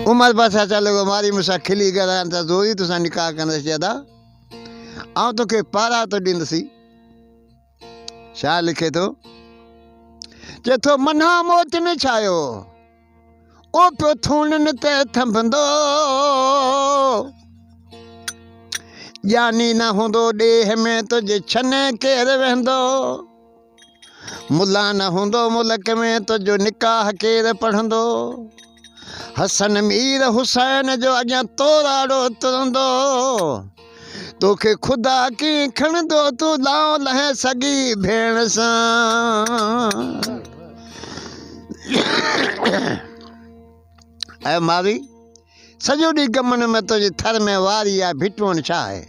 उमर पासा चलो मारी मुसा खिली गरान त जोई तुसा निकाह कंदे ज्यादा आऊं तोखे पारा तो ॾींदुसि छा लिखे थो जे थो मन्हा मोच न छायो ओ पियो थूणनि ते थंभंदो ॼानी न हूंदो ॾेह में तुझे छने केरु वेंदो मुला न हूंदो मुल्क में तुंहिंजो निकाह केरु पढ़ंदो हसन मीर हुसैन जो अॻियां तोराड़ो तुरंदो तोखे खुदा की खणंदो तूं लाओ लहे सॻी भेण सां ऐं मावी सॼो ॾींहुं गमन में तुंहिंजे थर में वारी आहे भिटवण छा आहे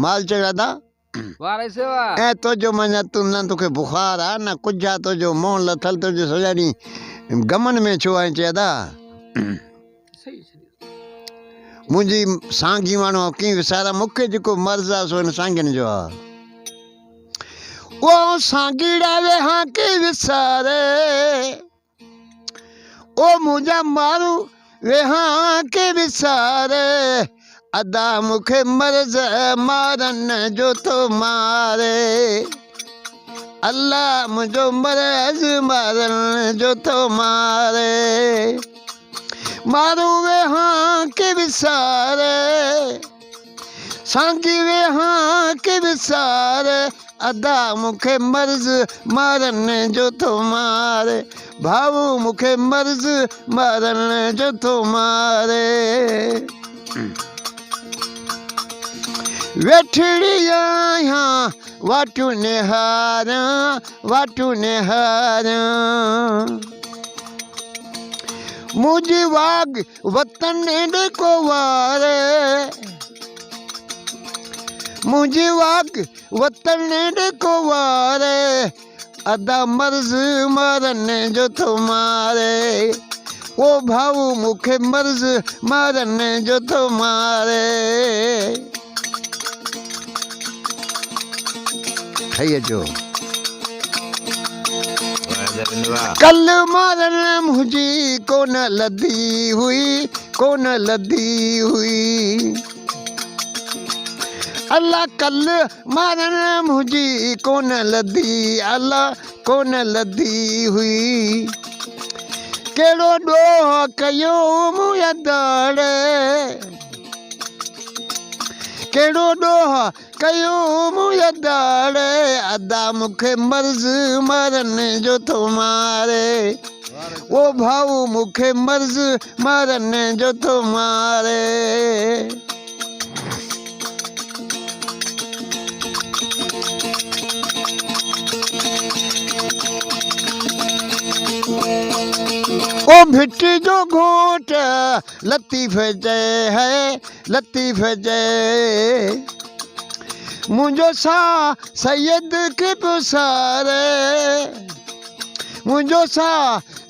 माल चढ़ादा ऐं तुंहिंजो मञा तूं न तोखे बुखार आहे न कुझु आहे तुंहिंजो मुंहुं लथल तुंहिंजो सॼा ॾींहुं गमन में छो आहे चइदा मुंहिंजी साङ्गी माण्हू कीअं विसारा मूंखे जेको मर्ज़ु आहे सो हिन साङ्गियुनि जो आहे ओ साङ्गीड़ा वेहां के विसारे ओ मुंहिंजा माण्हू वेहां के विसारे अदा मूंखे मर्ज़ मारन जो थो मारे अल्लाह मुंहिंजो मर्ज़ मारन जो थो मारे मारू वेहां के विसारे सांगी वेहां के विसारे अदा मूंखे मर्ज़ मारन जो थो मारे भाऊ मूंखे मर्ज़ मारन जो थो मारे वेठड़ी आहियां वाटू निहारियां मुझी वाग वतन को वारे मुझी वाग वतन को वारे अदा मर्ज़ मारन जो थो मारे ओ भाऊ मूंखे मर्ज़ मारन जो थो मारे खाइए जो कल मारन मुझी कोन लधी हुई अल्लाह कल मारन मुझी कोन लधी अल्लाह कोन लधी हुई केड़ो ॾोह कयो मुंहिंजा दाड़े केड़ो ॾोह कयो मुंहिंजा दाड़े अदा मूंखे मर्ज़ मारन जो थो मारे ओ भाऊ मूंखे मर्ज़ मारन जो थो मारे ओ भिट जो घोट लतीफ़ जय है लतीफ़ जय मुंहिंजो सा सैयद के पुसारे मुंहिंजो सा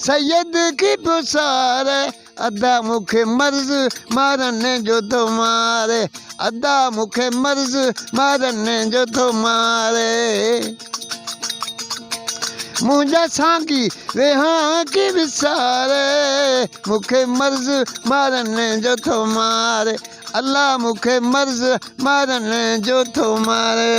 सैयद के पुसारे अदा मूंखे मर्ज़ मारन जो थो मारे अदा मूंखे मर्ज़ मारन जो थो मारे मुंहिंजा साङ्गी वेहां के विसारे मूंखे मर्ज़ मारन जो थो मारे अल्लाह मूंखे मर्ज़ मारन जो थो मारे